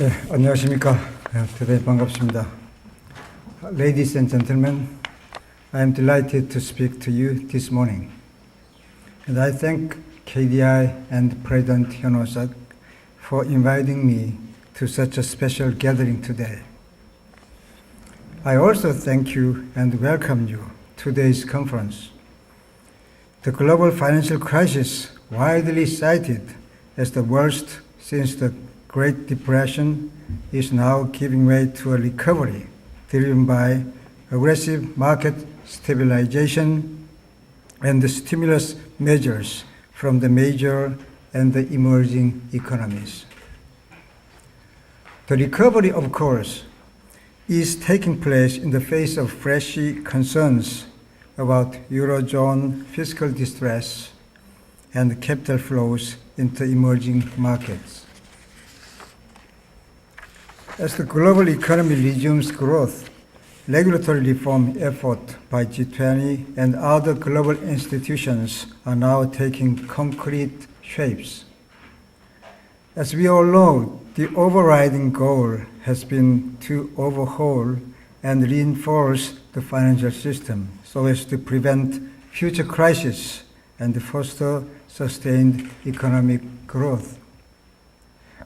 네, 안녕하십니까. 대단히 반갑습니다. Ladies and gentlemen, I am delighted to speak to you this morning. And I thank KDI and President Hyun-Woo for inviting me to such a special gathering today. I also thank you and welcome you to today's conference. The global financial crisis, widely cited as the worst since the Great Depression, is now giving way to a recovery driven by aggressive market stabilization and the stimulus measures from the major and the emerging economies. The recovery, of course, is taking place in the face of fresh concerns about Eurozone fiscal distress and capital flows into emerging markets. As the global economy resumes growth, regulatory reform efforts by G20 and other global institutions are now taking concrete shapes. As we all know, the overriding goal has been to overhaul and reinforce the financial system so as to prevent future crises and foster sustained economic growth.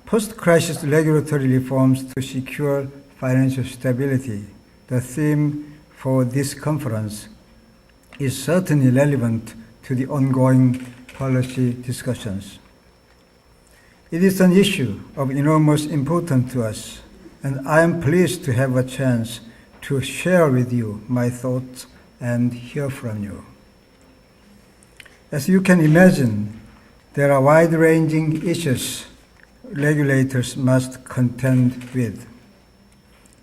Post-crisis regulatory reforms to secure financial stability, the theme for this conference, is certainly relevant to the ongoing policy discussions. It is an issue of enormous importance to us, and I am pleased to have a chance to share with you my thoughts and hear from you. As you can imagine, there are wide-ranging issues regulators must contend with.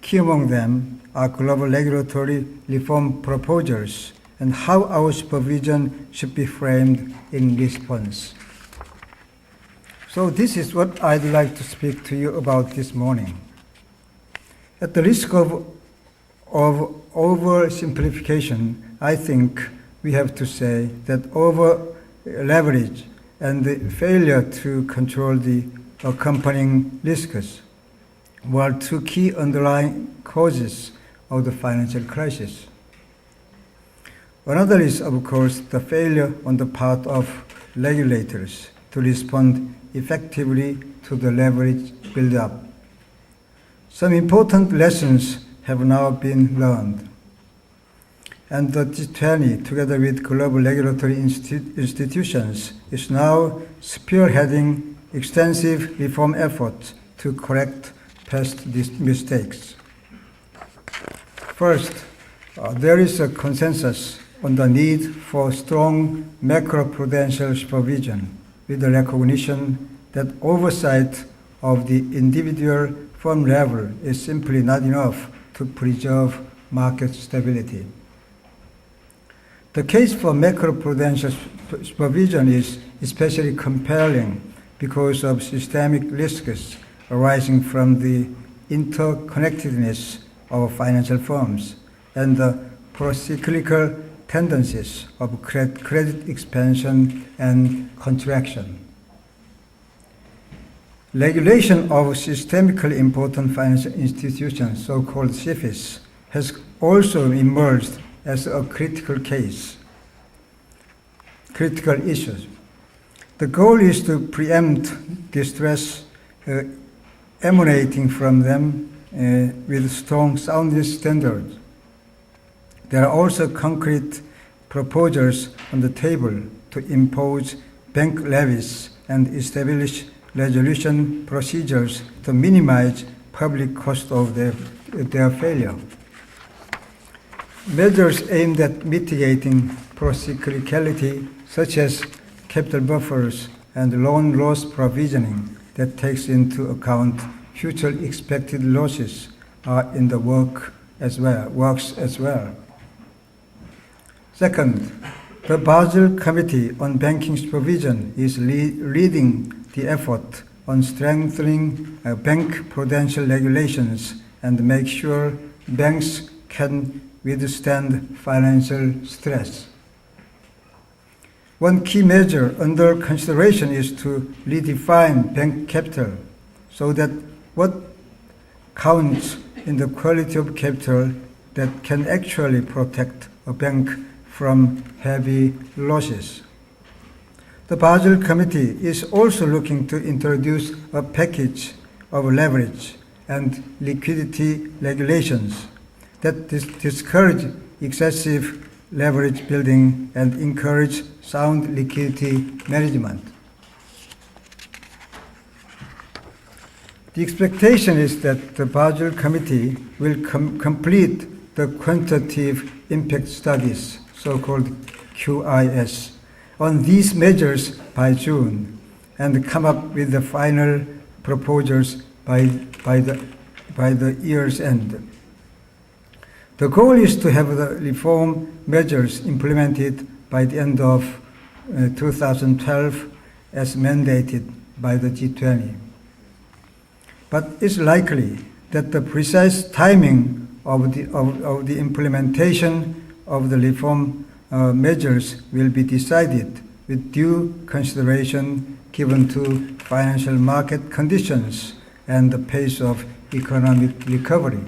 Key among them are global regulatory reform proposals and how our supervision should be framed in response. So this is what I'd like to speak to you about this morning. At the risk of oversimplification, I think we have to say that over-leverage and the failure to control the accompanying risks were two key underlying causes of the financial crisis. Another is, of course, the failure on the part of regulators to respond effectively to the leverage build-up. Some important lessons have now been learned, and the G20, together with global regulatory institutions, is now spearheading extensive reform efforts to correct past mistakes. First, there is a consensus on the need for strong macroprudential supervision, with the recognition that oversight of the individual firm level is simply not enough to preserve market stability. The case for macroprudential supervision is especially compelling because of systemic risks arising from the interconnectedness of financial firms and the procyclical tendencies of credit expansion and contraction. Regulation of systemically important financial institutions, so-called SIFIs, has also emerged as a critical issue. The goal is to preempt distress emanating from them with strong soundness standards. There are also concrete proposals on the table to impose bank levies and establish resolution procedures to minimize public cost of their failure. Measures aimed at mitigating procyclicality, such as capital buffers and loan loss provisioning that takes into account future expected losses, are in the works as well. Second, the Basel Committee on Banking Supervision is leading the effort on strengthening bank prudential regulations and make sure banks can withstand financial stress. One key measure under consideration is to redefine bank capital so that what counts in the quality of capital that can actually protect a bank from heavy losses. The Basel Committee is also looking to introduce a package of leverage and liquidity regulations that discourage excessive leverage building and encourage sound liquidity management. The expectation is that the Basel Committee will complete the quantitative impact studies, so-called QIS, on these measures by June and come up with the final proposals by the year's end. The goal is to have the reform measures implemented by the end of 2012 as mandated by the G20. But it's likely that the precise timing of the implementation of the reform measures will be decided with due consideration given to financial market conditions and the pace of economic recovery.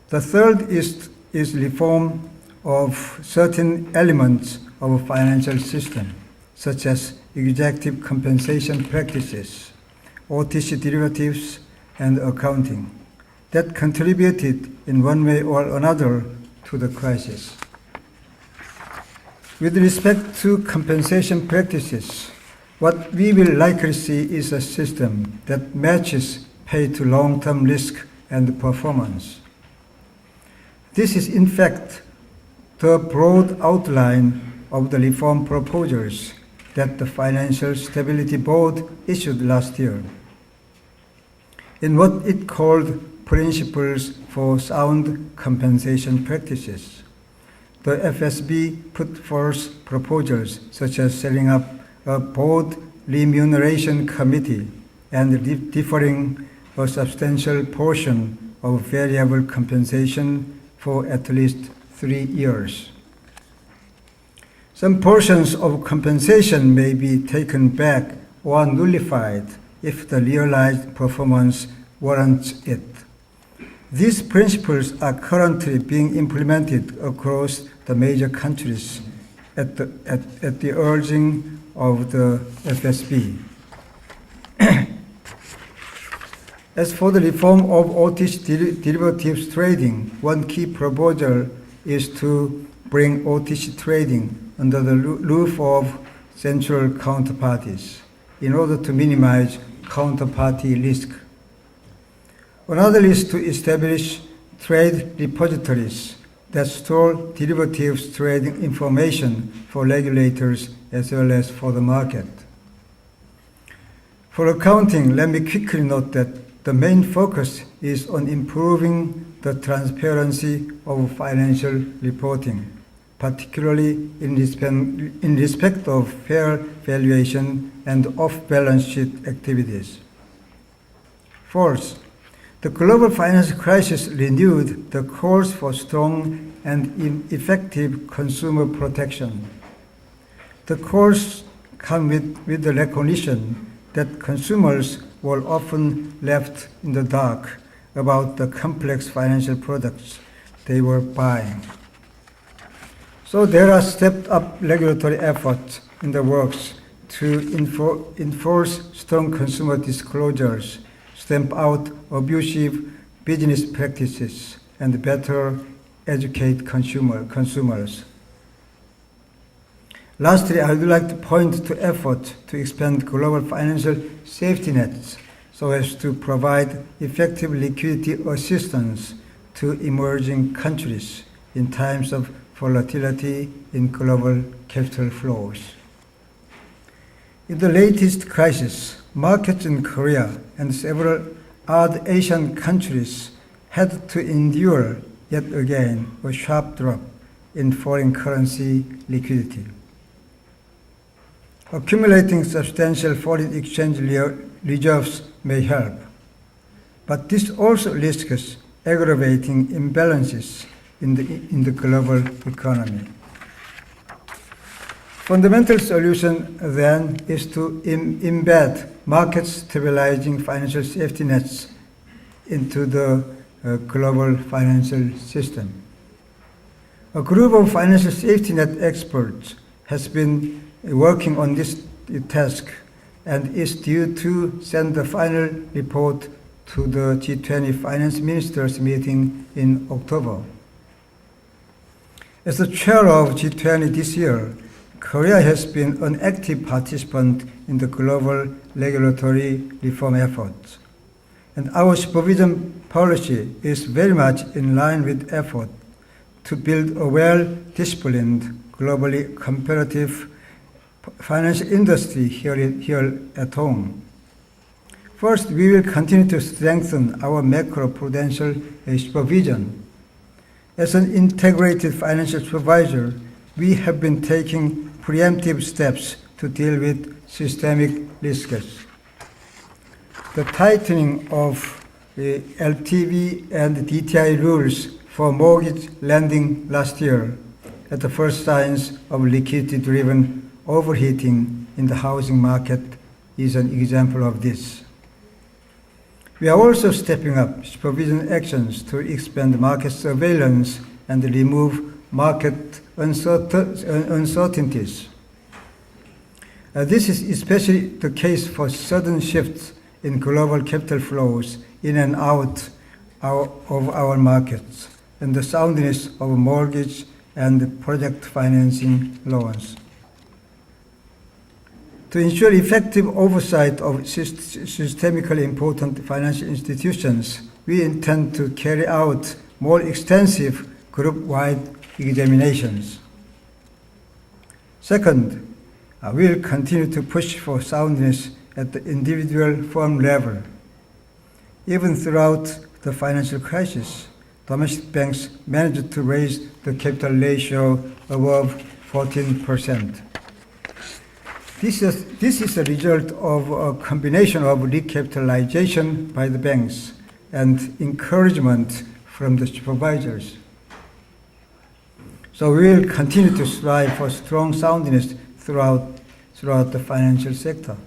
The third is reform of certain elements of a financial system, such as executive compensation practices, OTC derivatives, and accounting, that contributed in one way or another to the crisis. With respect to compensation practices, what we will likely see is a system that matches pay to long-term risk and performance. This is in fact the broad outline of the reform proposals that the Financial Stability Board issued last year. In what it called Principles for Sound Compensation Practices, the FSB put forth proposals such as setting up a board remuneration committee and deferring a substantial portion of variable compensation for at least 3 years. Some portions of compensation may be taken back or nullified if the realized performance warrants it. These principles are currently being implemented across the major countries at the urging of the FSB. As for the reform of OTC derivatives trading, one key proposal is to bring OTC trading under the roof of central counterparties in order to minimize counterparty risk. Another is to establish trade repositories that store derivatives trading information for regulators as well as for the market. For accounting, let me quickly note that the main focus is on improving the transparency of financial reporting, particularly in respect of fair valuation and off-balance sheet activities. Fourth, the global financial crisis renewed the calls for strong and effective consumer protection. The calls come with the recognition that consumers were often left in the dark about the complex financial products they were buying. So there are stepped-up regulatory efforts in the works to enforce strong consumer disclosures, stamp out abusive business practices, and better educate consumers. Lastly, I would like to point to efforts to expand global financial safety nets so as to provide effective liquidity assistance to emerging countries in times of volatility in global capital flows. In the latest crisis, markets in Korea and several other Asian countries had to endure yet again a sharp drop in foreign currency liquidity. Accumulating substantial foreign exchange reserves may help, but this also risks aggravating imbalances in the global economy. Fundamental solution then is to embed market stabilizing financial safety nets into the global financial system. A group of financial safety net experts has been working on this task and is due to send the final report to the G20 finance ministers meeting in October. As the chair of G20 this year, Korea has been an active participant in the global regulatory reform efforts. And our supervision policy is very much in line with effort to build a well-disciplined, globally competitive financial industry here at home. First, we will continue to strengthen our macro-prudential supervision. As an integrated financial supervisor, we have been taking preemptive steps to deal with systemic risks. The tightening of the LTV and DTI rules for mortgage lending last year at the first signs of liquidity-driven overheating in the housing market is an example of this. We are also stepping up supervision actions to expand market surveillance and remove market uncertainties. This is especially the case for sudden shifts in global capital flows in and out of our markets and the soundness of mortgage and project financing loans. To ensure effective oversight of systemically important financial institutions, we intend to carry out more extensive group-wide examinations. Second, we will continue to push for soundness at the individual firm level. Even throughout the financial crisis, domestic banks managed to raise the capital ratio above 14%. This is a result of a combination of recapitalization by the banks and encouragement from the supervisors. So we will continue to strive for strong soundness throughout the financial sector.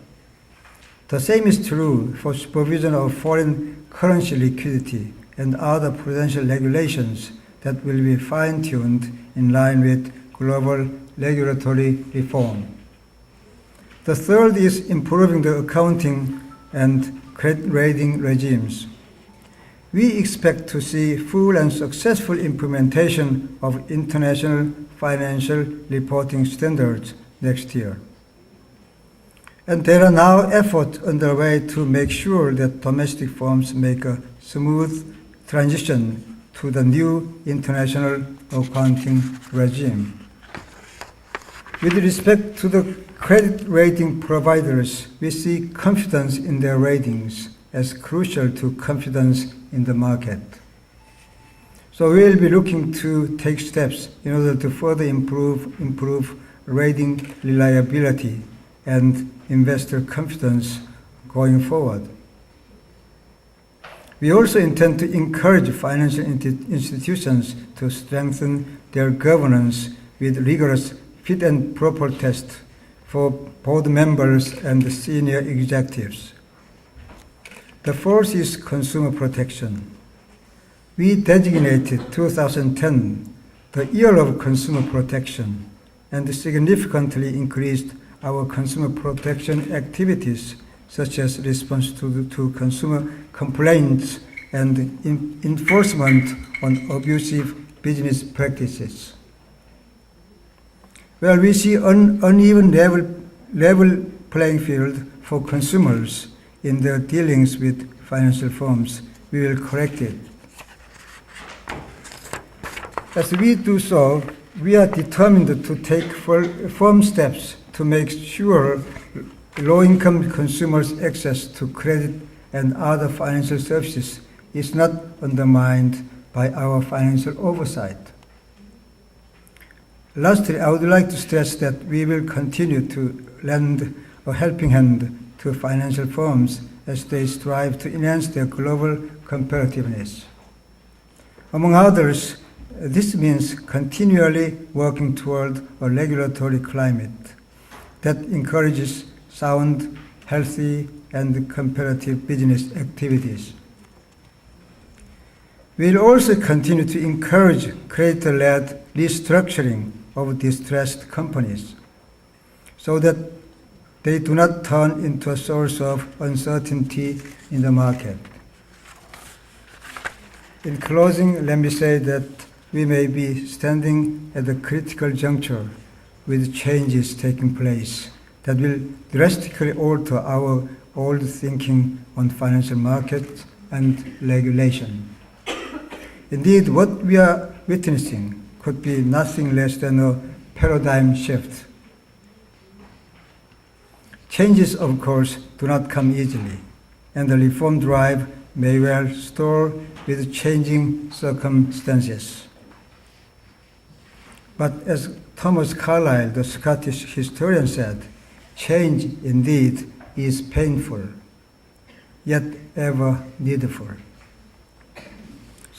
The same is true for supervision of foreign currency liquidity and other prudential regulations that will be fine-tuned in line with global regulatory reform. The third is improving the accounting and credit rating regimes. We expect to see full and successful implementation of international financial reporting standards next year. And there are now efforts underway to make sure that domestic firms make a smooth transition to the new international accounting regime. With respect to the credit rating providers, we see confidence in their ratings as crucial to confidence in the market. So we will be looking to take steps in order to further improve rating reliability and investor confidence going forward. We also intend to encourage financial institutions to strengthen their governance with rigorous fit and proper tests for board members and senior executives. The fourth is consumer protection. We designated 2010 the year of consumer protection and significantly increased our consumer protection activities, such as response to consumer complaints and enforcement on abusive business practices. Well, we see uneven level playing field for consumers in their dealings with financial firms. We will correct it. As we do so, we are determined to take firm steps to make sure low-income consumers' access to credit and other financial services is not undermined by our financial oversight. Lastly, I would like to stress that we will continue to lend a helping hand to financial firms as they strive to enhance their global competitiveness. Among others, this means continually working toward a regulatory climate that encourages sound, healthy, and competitive business activities. We will also continue to encourage creditor-led restructuring of distressed companies so that they do not turn into a source of uncertainty in the market. In closing, let me say that we may be standing at a critical juncture with changes taking place that will drastically alter our old thinking on financial markets and regulation. Indeed, what we are witnessing could be nothing less than a paradigm shift. Changes, of course, do not come easily, and the reform drive may well stall with changing circumstances. But as Thomas Carlyle, the Scottish historian, said, change indeed is painful, yet ever needful.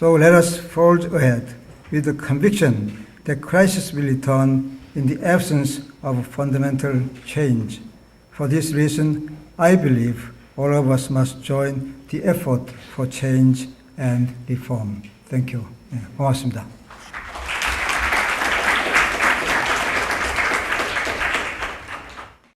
So let us forge ahead with the conviction that crisis will return in the absence of fundamental change. For this reason, I believe all of us must join the effort for change and reform. Thank you. 고맙습니다.